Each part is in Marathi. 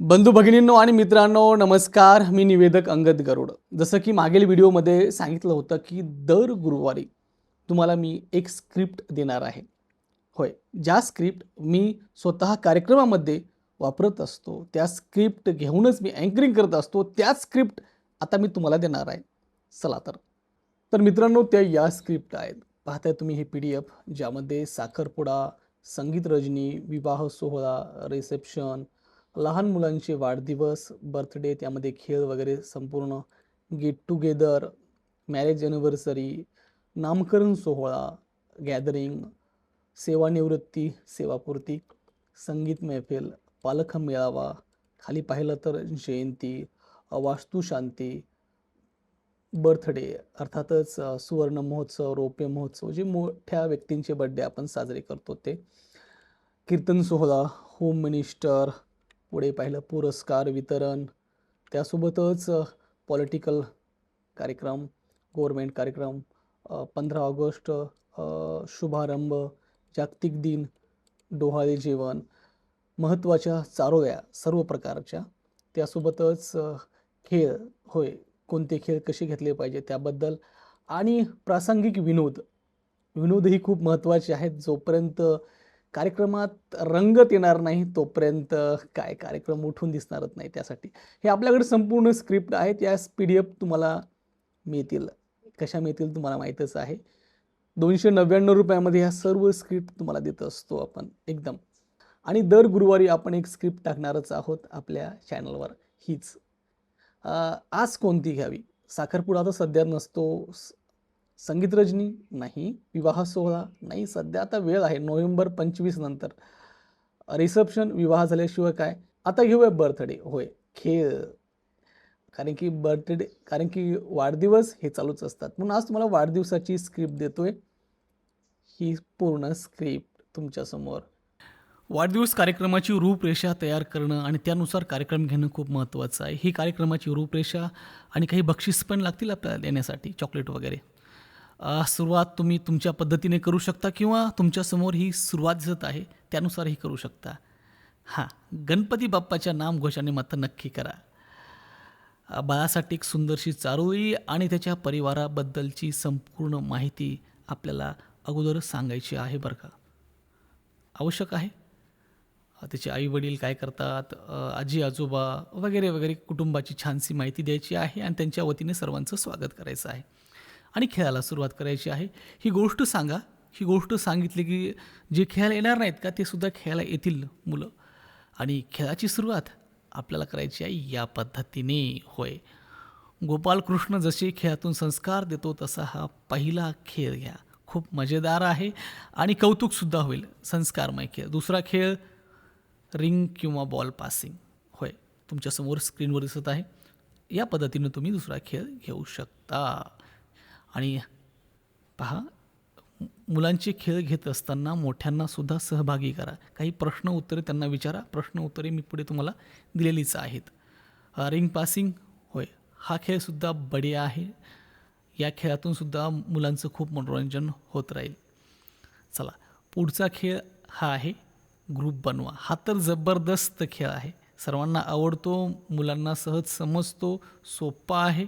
बंधू भगिनींनो आणि मित्रांनो नमस्कार. मी निवेदक अंगद गरुड. जसं की मागील व्हिडिओमध्ये सांगितलं होतं की दर गुरुवारी तुम्हाला मी एक स्क्रिप्ट देणार आहे. होय, ज्या स्क्रिप्ट मी स्वतः कार्यक्रमामध्ये वापरत असतो, त्या स्क्रिप्ट घेऊनच मी अँकरिंग करत असतो, त्याच स्क्रिप्ट आता मी तुम्हाला देणार आहे. चला तर मित्रांनो, त्या या स्क्रिप्ट आहेत. पाहताय तुम्ही ही PDF, ज्यामध्ये साखरपुडा, संगीत रजनी, विवाह सोहळा, रिसेप्शन, लहान मुलांचे वाढदिवस, बर्थडे, त्यामध्ये खेळ वगैरे संपूर्ण, गेट टुगेदर, मॅरेज ॲनिव्हर्सरी, नामकरण सोहळा, गॅदरिंग, सेवानिवृत्ती, सेवापूर्ती, संगीत मैफिल, पालक मेळावा, खाली पाहिलं तर जयंती, वास्तुशांती, बर्थडे, अर्थातच सुवर्ण महोत्सव, रौप्य महोत्सव, जे मोठ्या व्यक्तींचे बर्थडे आपण साजरे करतो ते, कीर्तन सोहळा, होम मिनिस्टर, पुढे पाहिलं पुरस्कार वितरण, त्यासोबतच पॉलिटिकल कार्यक्रम, गव्हर्मेंट कार्यक्रम, 15 ऑगस्ट, शुभारंभ, जागतिक दिन, डोहाळे जेवण, महत्त्वाच्या चारोळ्या सर्व प्रकारच्या, त्यासोबतच खेळ, होय, कोणते खेळ कसे घेतले पाहिजे त्याबद्दल, आणि प्रासंगिक विनोद. विनोदही खूप महत्त्वाचे आहेत. जोपर्यंत कार्यक्रमात रंगत येणार नाही तोपर्यंत काय कार्यक्रम उठून दिसणारच नाही. त्यासाठी हे आपल्याकडे संपूर्ण स्क्रिप्ट आहेत. या PDF तुम्हाला मिळतील. कशा मिळतील तुम्हाला माहीतच आहे. ₹299 ह्या सर्व स्क्रिप्ट तुम्हाला देत असतो आपण एकदम. आणि दर गुरुवारी आपण एक स्क्रिप्ट टाकणारच आहोत आपल्या चॅनलवर हीच. आज कोणती घ्यावी? साखरपुडा तर सध्या नसतो. संगीत रजनी नाही, विवाह सोहळा नाही, सध्या आता वेळ आहे नोव्हेंबर 25 नंतर. रिसेप्शन, विवाह झाल्याशिवाय काय. आता घेऊया बर्थडे, होय, खेळ, कारण की वाढदिवस हे चालूच असतात. म्हणून आज तुम्हाला वाढदिवसाची स्क्रिप्ट देतोय. ही पूर्ण स्क्रिप्ट तुमच्यासमोर. वाढदिवस कार्यक्रमाची रूपरेषा तयार करणं आणि त्यानुसार कार्यक्रम घेणं खूप महत्त्वाचं आहे. ही कार्यक्रमाची रूपरेषा आणि काही बक्षीस पण लागतील आपल्याला देण्यासाठी, चॉकलेट वगैरे. सुरुवात तुम्ही तुमच्या पद्धतीने करू शकता किंवा तुमच्यासमोर ही सुरुवात दिसत आहे त्यानुसारही करू शकता. हां, गणपती बाप्पाच्या नामघोषाने मात्र नक्की करा. बाळासाठी एक सुंदरशी चारोळी आणि त्याच्या परिवाराबद्दलची संपूर्ण माहिती आपल्याला अगोदर सांगायची आहे बरं का. आवश्यक आहे. त्याचे आईवडील काय करतात, आजी आजोबा वगैरे वगैरे, कुटुंबाची छानशी माहिती द्यायची आहे आणि त्यांच्या वतीने सर्वांचं स्वागत करायचं आहे आणि खेळाला सुरुवात करायची आहे. ही गोष्ट सांगा. ही गोष्ट सांगितली की जे खेळायला येणार नाहीत का ते सुद्धा खेळायला येतील मुलं. आणि खेळाची सुरुवात आपल्याला करायची आहे या पद्धतीने. होय, गोपालकृष्ण जसे खेळातून संस्कार देतो तसा हा पहिला खेळ घ्या. खूप मजेदार आहे आणि कौतुकसुद्धा होईल. संस्कारमय खेळ. दुसरा खेळ रिंग किंवा बॉल पासिंग. होय, तुमच्यासमोर स्क्रीनवर दिसत आहे. या पद्धतीनं तुम्ही दुसरा खेळ घेऊ शकता. आणि पहा, मुलांचे खेळ घेत असताना मोठ्यांनासुद्धा सहभागी करा. काही प्रश्न उत्तरे त्यांना विचारा. प्रश्न उत्तरे मी पुढे तुम्हाला दिलेलीच आहेत. रिंग पासिंग, होय, हा खेळसुद्धा बढिया आहे. या खेळातूनसुद्धा मुलांचं खूप मनोरंजन होत राहील. चला, पुढचा खेळ हा आहे ग्रुप बनवा. हा तर जबरदस्त खेळ आहे. सर्वांना आवडतो, मुलांना सहज समजतो, सोपा आहे.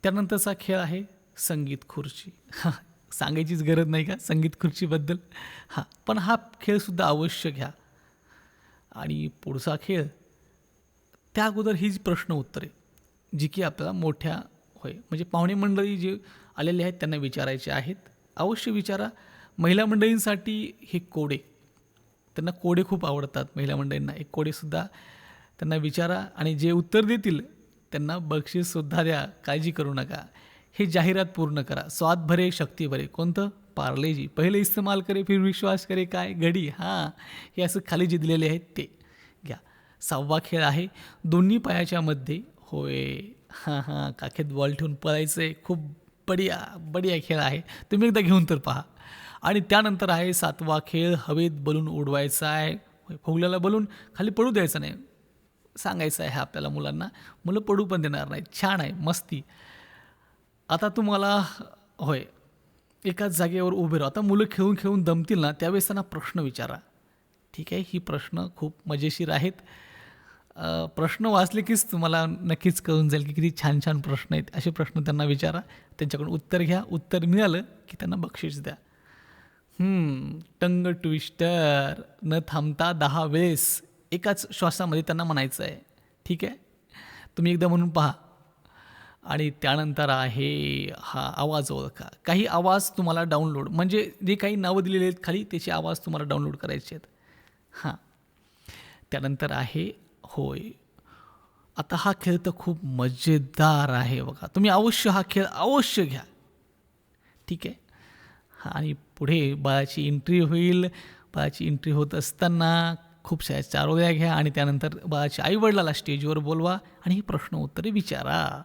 त्यानंतरचा खेळ आहे संगीत खुर्ची. सांगायचीच गरज नाही का संगीत खुर्चीबद्दल. पण हा खेळसुद्धा अवश्य घ्या. आणि पुढचा खेळ, त्या अगोदर हीच प्रश्न उत्तरे जी की आपल्याला मोठ्या, होय, म्हणजे पाहुणे मंडळी जे आलेले आहेत त्यांना विचारायचे आहेत. अवश्य विचारा. महिला मंडळींसाठी हे कोडे, त्यांना कोडे खूप आवडतात महिला मंडळींना. एक कोडेसुद्धा त्यांना विचारा आणि जे उत्तर देतील त्यांना बक्षीससुद्धा द्या. काळजी करू नका. हे जाहिरात पूर्ण करा. स्वाद भरे शक्ती भरे. कोणतं? पार्लेजी. पहिले इस्तेमाल करे फिर विश्वास करे, काय घडी. हे असं खाली जे दिलेले आहेत ते घ्या. 6वा खेळ आहे दोन्ही पायाच्या मध्ये. होय, काखेत बॉल ठेवून पळायचं आहे. खूप बढिया खेळ आहे. तुम्ही एकदा घेऊन तर पहा. आणि त्यानंतर आहे 7वा खेळ हवेत बलून उडवायचा आहे. फुगलेला बलून खाली पडू द्यायचा नाही. सांगायचं आहे आपल्याला मुलांना. मुलं पडू पण देणार नाहीत. छान आहे, मस्ती. आता तुम्हाला, होय, एकाच जागेवर उभे राहा. आता मुलं खेळून खेळून दमतील ना, त्यावेळेस त्यांना प्रश्न विचारा. ठीक आहे. ही प्रश्न खूप मजेशीर आहेत. प्रश्न वाचले कीच तुम्हाला नक्कीच कळून जाईल की किती छान छान प्रश्न आहेत. असे प्रश्न त्यांना विचारा, त्यांच्याकडून उत्तर घ्या. उत्तर मिळालं की त्यांना बक्षीस द्या. टंग ट्विस्टर न थांबता 10 वेळेस एकाच श्वासामध्ये त्यांना म्हणायचं आहे. ठीक आहे. तुम्ही एकदा म्हणून पहा. आणि त्यानंतर आहे हा आवाज ओळखा. काही आवाज तुम्हाला डाउनलोड म्हणजे जे काही नावं दिलेले आहेत खाली त्याचे आवाज तुम्हाला डाउनलोड करायचे आहेत. हां. त्यानंतर आहे होय. आता हा खेळ तर खूप मजेदार आहे बघा. तुम्ही अवश्य हा खेळ अवश्य घ्या. ठीक आहे. हां आणि पुढे बाळाची एंट्री होईल. बाळाची एंट्री होत असताना खूप साऱ्या चारोळ्या घ्या आणि त्यानंतर बाळाच्या आईवडिलाला स्टेजवर बोलवा आणि ही प्रश्न उत्तरे विचारा.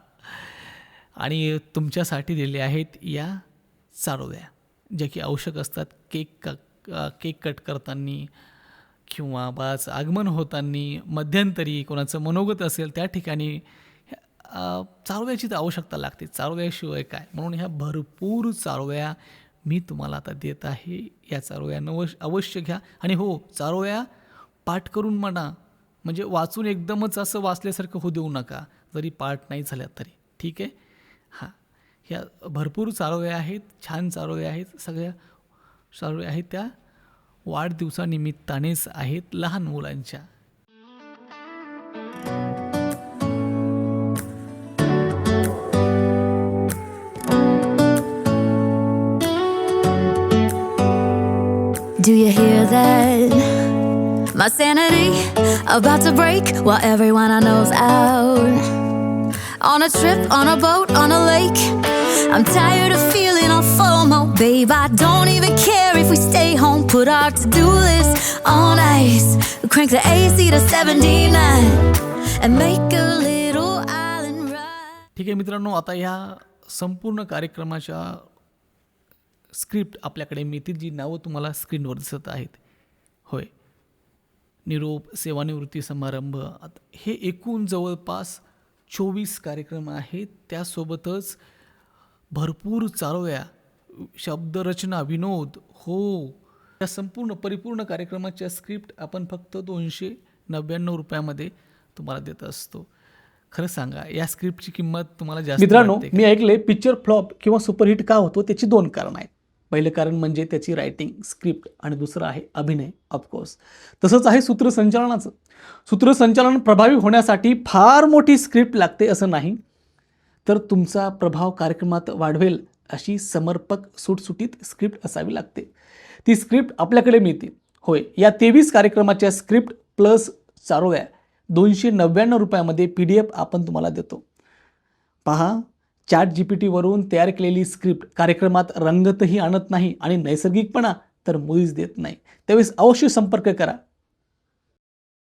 आणि तुमच्यासाठी दिले आहेत या चारोळ्या ज्या की आवश्यक असतात केक कट करताना किंवा बाळाचं आगमन होताना मध्यंतरी कोणाचं मनोगत असेल त्या ठिकाणी चारोळ्याची तर आवश्यकता लागते. चारोळ्याशिवाय काय, म्हणून ह्या भरपूर चारोळ्या मी तुम्हाला आता देत आहे. या चारोळ्या अवश्य घ्या. आणि हो, चारोळ्या पाठ करून म्हणा, म्हणजे वाचून एकदमच असं वाचल्यासारखं होऊ देऊ नका जरी पाठ नाही झाल्या तरी. ठीक आहे. हां, ह्या भरपूर चारोळ्या आहेत, छान चारोळ्या आहेत. सगळ्या चारोळ्या आहेत त्या वाढदिवसानिमित्तानेच आहेत लहान मुलांच्या. Do you hear that? My sanity about to break while everyone I know's out. On a trip, on a boat, on a lake. I'm tired of feeling all FOMO. Babe, I don't even care if we stay home. Put our to-do list on ice. Crank the AC to 79 and make a little island ride. ठीक आहे मित्रांनो, आता ह्या संपूर्ण कार्यक्रमाच्या स्क्रिप्ट आपल्याकडे मिळतील, जी नावं तुम्हाला स्क्रीनवर दिसत आहेत. होय, निरोप, सेवानिवृत्ती समारंभ, हे एकूण जवळपास 24 कार्यक्रम आहेत. त्यासोबतच भरपूर चारोळ्या, शब्दरचना, विनोद. हो, या संपूर्ण परिपूर्ण कार्यक्रमाच्या स्क्रिप्ट आपण फक्त 299 रुपयामध्ये तुम्हाला देत असतो. खरं सांगा, या स्क्रिप्टची किंमत तुम्हाला जास्त मित्रांनो, वाटते का? मी ऐकले पिक्चर फ्लॉप किंवा सुपरहिट का होतो त्याची 2 कारणं आहेत. पहिलं कारण म्हणजे त्याची रायटिंग, स्क्रिप्ट, आणि दुसरं आहे अभिनय. ऑफकोर्स तसंच आहे सूत्रसंचालनाचं. सूत्रसंचालन प्रभावी होण्यासाठी फार मोठी स्क्रिप्ट लागते असं नाही, तर तुमचा प्रभाव कार्यक्रमात वाढवेल अशी समर्पक सुटसुटीत स्क्रिप्ट असावी लागते. ती स्क्रिप्ट आपल्याकडे मिळते. होय, या 23 कार्यक्रमाच्या स्क्रिप्ट प्लस चारोळ्या 299 रुपयामध्ये PDF आपण तुम्हाला देतो. पहा, ChatGPTवरून तयार केलेली स्क्रिप्ट कार्यक्रमात रंगतही आणत नाही आणि नैसर्गिकपणा तर मुळीच देत नाही. त्यावेळेस अवश्य संपर्क करा.